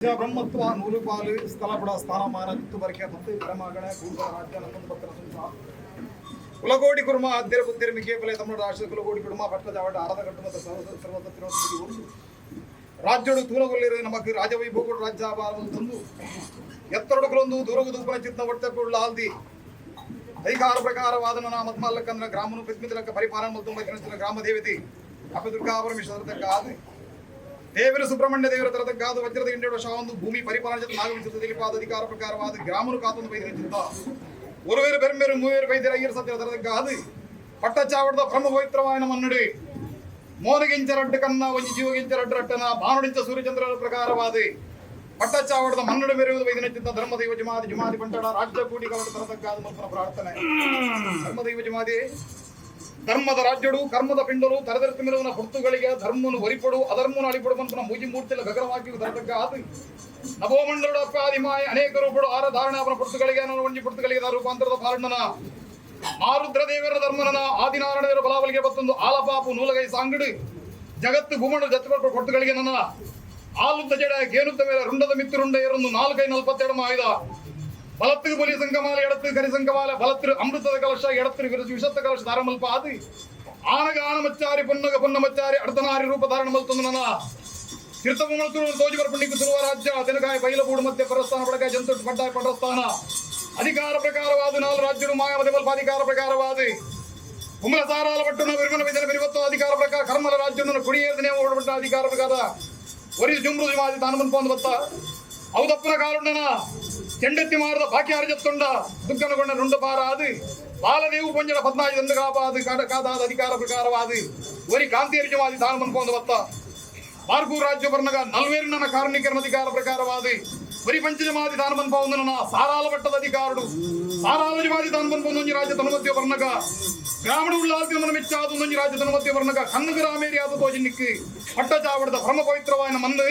ಬ್ರಹ್ಮತ್ವ ನೂಲುಪಾಲು ಸ್ಥಳಪಡ ಸ್ಥಾನಮಾನ ತುತ್ತುಬರಿಕೆ ಮತ್ತು ಪರಮಾಗಣ ಕೂಟ ರಾಜ್ಯ ನಂಬಂದು ಕುಲಗೋಡಿ ಕುರ್ಮ ಅಧ್ಯರ ಬುದ್ಧಿರ್ಮಿಕೆ ಪಲೆ ತಮಿಳು ರಾಷ್ಟ್ರದ ಕುಲಗೋಡಿ ಕುರ್ಮ ಪಟ್ಟಜಾವಟ ಆರದ ಕಟ್ಟು ಮತ್ತು ಸರ್ವತತ್ವ ರಾಜ್ಯಗಳು ತೂಲಗೊಳ್ಳಿರು ನಮಗೆ ರಾಜವೈಭೋಗ ರಾಜ್ಯಭಾರವನ್ನು ತಂದು ಎತ್ತರೊಡಗಳೊಂದು ದೂರವು ದೂಪನ ಚಿತ್ತ ಒಟ್ಟಕೊಳ್ಳ ಆಲ್ದಿ ಅಧಿಕಾರ ಪ್ರಕಾರವಾದನ ಮತ್ಮಲ್ಲಕ್ಕಂದ್ರ ಗ್ರಾಮನು ಪ್ರತಿನಿಧಿಲಕ್ಕ ಪರಿಪಾಲನ ಮತ್ತು ಗ್ರಾಮ ದೇವತೆ ಅಪದುರ್ಗಾ ಪರಮೇಶ್ವರ ಆದಿ ದೇವರ ಸುಬ್ರಹ್ಮಣ್ಯ ದೇವರ ತರದಕ್ಕಾದ ವಜ್ರದ ಇಂಡಿಯ ಶಾವೊಂದು ಭೂಮಿ ಪರಿಪಾಲನೆ ಜೊತೆ ನಾಗವಿಂಚದಲ್ಲಿ ಅಧಿಕಾರ ಪ್ರಕಾರವಾದ ಗ್ರಾಮನು ಕಾತೊಂದು ಬೈದಿರಿಸಿದ್ದ ಒರುವೇರು ಬೆರೆಂಬೇರು ಮೂವೇರು ಬೈದಿರ ಐಯರ್ ಸತ್ಯರ ತರದಕ್ಕಾದ ಪಟ್ಟಚಾವಡದ ಬ್ರಹ್ಮ ಪವಿತ್ರವಾಯನ ಮನ್ನಡಿ ಮೋನಗಿಂಚರಡ್ಡ ಕನ್ನ ಒಂಜಿ ಜೀವಗಿಂಚರಡ್ಡರಟ್ಟನ ಬಾನುಡಿಂಚ ಸೂರ್ಯಚಂದ್ರರ ಪ್ರಕಾರವಾದ ಪಟ್ಟಚಾವಡದ ಮನ್ನಡು ಮೆರೆಯುವುದು ಬೈದಿನಿಚ್ಚಿದ್ದ ಧರ್ಮದೈವ ಜುಮಾದಿ ಪಂಟಡ ರಾಜ್ಯ ಕೂಡಿ ಕವಟ ತರದಕ್ಕಾದ ಮಲ್ಪನ ಪ್ರಾರ್ಥನೆ ಧರ್ಮದೈವ ಜುಮಾದಿ ಧರ್ಮದ ರಾಜ್ಯಡು ಕರ್ಮದ ಪಿಂಡರು ತರದರ್ತಿ ಮೆರುವನ ಪುರ್ತುಗಳಿಗೆ ಧರ್ಮನು ಒರಿಪಡು ಅಧರ್ಮನು ಅಳಿಪಡು ಮಂತ್ರ ಮೂಜಿ ಮೂರ್ತಿಲ ಗಗನವಾಗಿ ತರದಕ್ಕ ಆದ ನವೋಮಂಡಲದ ಅಪ್ಪಾದಿಮಾಯ ಅನೇಕ ರೂಪಡು ಆರ ಧಾರಣ ಅವನ ಪುರ್ತುಗಳಿಗೆ ಒಂಜಿ ಪುರ್ತುಗಳಿಗೆ ರೂಪಾಂತರದ ಪಾಲಣ್ಣನ ಆರುದ್ರ ದೇವರ ಧರ್ಮನ ಆದಿನಾರಾಯಣ ದೇವರ ಬಲಾವಲಿಗೆ ಬತ್ತೊಂದು ಆಲಪಾಪು ನೂಲಗೈ ಸಾಂಗಡು ಜಗತ್ತು ಭೂಮಂಡ ಜತ್ಪಟ್ಟು ಪುರ್ತುಗಳಿಗೆ ನನ್ನ ಆಲುದ್ದ ಜಡ ಗೇನುತ್ತ ಮೇಲೆ ರುಂಡದ ಮಿತ್ತುರುಂಡ ಏರೊಂದು 442 ಆಯ್ದ ಬಲತ್ತಿರು ಬಲಿ ಸಂಗಮಾಲ ಎಡತ್ತು ಕರಿ ಸಂಗಮಾಲ ಬಲತ್ತಿರು ಅಮೃತದ ಕಲಶ ಎಡತ್ತಿರು ವಿಷತ್ತ ಕಲಶ ಧಾರಮಲ್ಪ ಆದಿ ಆನಗ ಆನಮಚ್ಚಾರಿ ಪೊನ್ನಗ ಪೊನ್ನಮಚ್ಚಾರಿ ಅರ್ಧನಾರಿ ರೂಪ ಧಾರಣ ಮಲ್ತೊಂದು ನನ್ನ ತೀರ್ಥಮೂಲತುರು ತೋಜಿವರ ಪುಣ್ಯಕ್ಕೆ ತುರುವ ರಾಜ್ಯ ತೆಲುಗಾಯ ಬೈಲಬೂಡು ಮಧ್ಯೆ ಪರಸ್ಥಾನ ಬಡಗಾಯ ಜಂತು ಪಡ್ಡಾಯ ಪಡಸ್ಥಾನ ಅಧಿಕಾರ ಪ್ರಕಾರವಾದ 4 ರಾಜ್ಯರು ಮಾಯಾವತಿ ಮಲ್ಪ ಅಧಿಕಾರ ಪ್ರಕಾರವಾದ ಕುಮಲ ಸಾರಾಲ ಪಟ್ಟಣ ವಿರುಮನ ವಿಧನ ಬಿರುವತ್ತು ಅಧಿಕಾರ ಪ್ರಕಾರ ಕರ್ಮಲ ರಾಜ್ಯವನ್ನು ಕುಡಿಯೇರ್ದನೆ ಓಡಬಟ್ಟ ಅಧಿಕಾರ ಪ್ರಕಾರ ಒರಿ ಜುಮ್ರು ಮಾದಿ ತಾನು ಮನ್ಪೊಂದು ಬತ್ತ ಅವದಪ್ಪನ ಕಾಲುಂಡನ ಚೆಂಡೆತ್ತಿ ಮಾರದ ಬಾಕಿಯಾರ ಜತ್ತೊಂಡ ದುಗ್ಗನಗೊಂಡ ರುಂಡ ಪಾರಾದು ಬಾಲದೇವು ಪೊಂಜನ 15 ಕಾಪಾದು ಕಾದಾದ ಅಧಿಕಾರ ಪ್ರಕಾರವಾದ ಒರಿ ಕಾಂತಿಯರ್ಜವಾದಿ ತಾನು ಮನ್ಪೊಂದು ಬತ್ತ ಬಾರ್ಗೂರು ರಾಜ್ಯ ಬರ್ನಗ 40 ನನ್ನ ಕಾರ್ಮಿಕರನ ಅಧಿಕಾರ ಪ್ರಕಾರವಾದ ಒರಿ ಪಂಚಜಮಾದಿ ತಾನು ಮನ್ಪೊಂದು ನನ್ನ ಸಾರಾಲ ಪಟ್ಟದ ಅಧಿಕಾರಡು ಸಾರಾಲಜಮಾದಿ ತಾನು ಮನ್ಪೊಂದು ರಾಜ್ಯ ತನ್ಮಧ್ಯ ಬರ್ನಗ ಗ್ರಾಮೀಣ ಉಳ್ಳಾಲ್ತಿ ಮನ ಮೆಚ್ಚಾದ ಒಂದೊಂದು ರಾಜ್ಯ ತನ್ಮಧ್ಯ ಬರ್ನಗ ಕಣ್ಣು ರಾಮೇರಿಯಾದ ತೋಜಿನಿಕ್ಕೆ ಪಟ್ಟಚಾವಡದ ಪರಮ ಪವಿತ್ರವಾಯನ ಮಂದು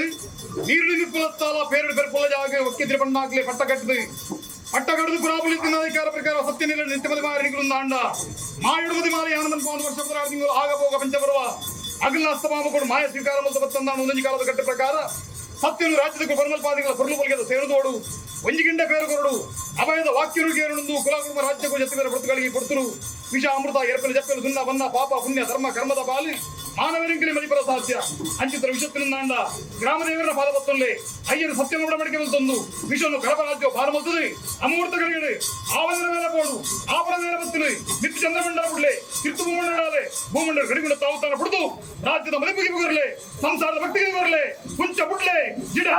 ನೀರು ನಿಪ್ಪುಲತ್ತಾಲ ಪೇರಡು ಬೆರ್ಪುಲ ಜಾಗ ಒಕ್ಕಿದ್ರಿ ಬಣ್ಣಾಗ್ಲಿ ಪಟ್ಟ ಕಟ್ಟದು ಪಟ್ಟ ಕಡದು ಪುರಾಬಲಿ ಅಧಿಕಾರ ಪ್ರಕಾರ ಸತ್ಯನಿಲ್ಲ ನಿತ್ಯಮದಿ ಮಾರಿಗಳು ಆಂಡ ಮಾಯುಡುಮದಿ ಮಾರಿ ಆನಂದ 1 ವರ್ಷ ತಿಂಗಳು ಆಗಬೋಗ ಪಂಚ ಬರುವ ಅಗಲ ಅಸ್ತಮಾಮ ಕೊಡು ಮಾಯ ಸ್ವೀಕಾರ ಮತ್ತು ಬತ್ತಂದ ಒಂದೊಂದು ಕಾಲದ ಕಟ್ಟ ಪ್ರಕಾರ ಸತ್ಯನು ರಾಜ್ಯದ ಪರಮಲ್ಪಾದಿಗಳ ಪೊರ್ಲುಪಲ್ಗೆದ ಸೇರಿದೋಡು ಒಂಜಿಗಿಂಡ ಪೇರುಗೊರಡು ಅಭಯದ ವಾಕ್ಯರುಗೇರುಣಂದು ಕುಲಕುರ್ಮ ರಾಜ್ಯಕ್ಕೂ ಜೊತೆ ಬೇರೆ ಪುರ್ತಗಳಿಗೆ ಕೊಡ್ತರು ವಿಷ ಅಮೃತ ಏರ್ಪೆಲು ಜಪ್ಪೆಲು ಸುಣ್ಣ ಬನ್ನ ಪಾಪ ಪುಣ್ಯ ಧರ್ಮ ಕರ್ಮದ ಪಾಲಿ ಮಾನವರಿಂಕಲಿ ಮದಿಪರ ಸಾಧ್ಯ ಅಂಚಿತರ ವಿಷತ್ತಿನಿಂದ ಗ್ರಾಮ ದೇವರ ಪಾಲಬತ್ತೊಲ್ಲೆ ಅಯ್ಯರು ಸತ್ಯಮೂಢ ಮಡಿಕೆ ಬಂತೊಂದು ವಿಷವನ್ನು ಕಡಪ ರಾಜ್ಯ ಪಾಲಬತ್ತದು ಅಮೂರ್ತಗಳಿಗೆ ಆವನ ಮೇಲೆ ಬೋಡು ಆಪರ ಮೇಲೆ ಬತ್ತಲು ನಿತ್ಯ ಚಂದ್ರಮಂಡಲ ಬಿಡ್ಲೆ ಕಿತ್ತು ಭೂಮಂಡಲಾಲೆ ಭೂಮಂಡಲ ಗಡಿಗುಣ ತಾವುತಾನ ಬಿಡ್ದು ರಾಜ್ಯದ ಮದುವೆಗೆ ಬರಲೆ ಸಂಸಾರದ ಭಕ್ತಿಗೆ ಬರಲೆ ಕುಂಚ ಬಿಡ್ಲೆ ಜಿಡ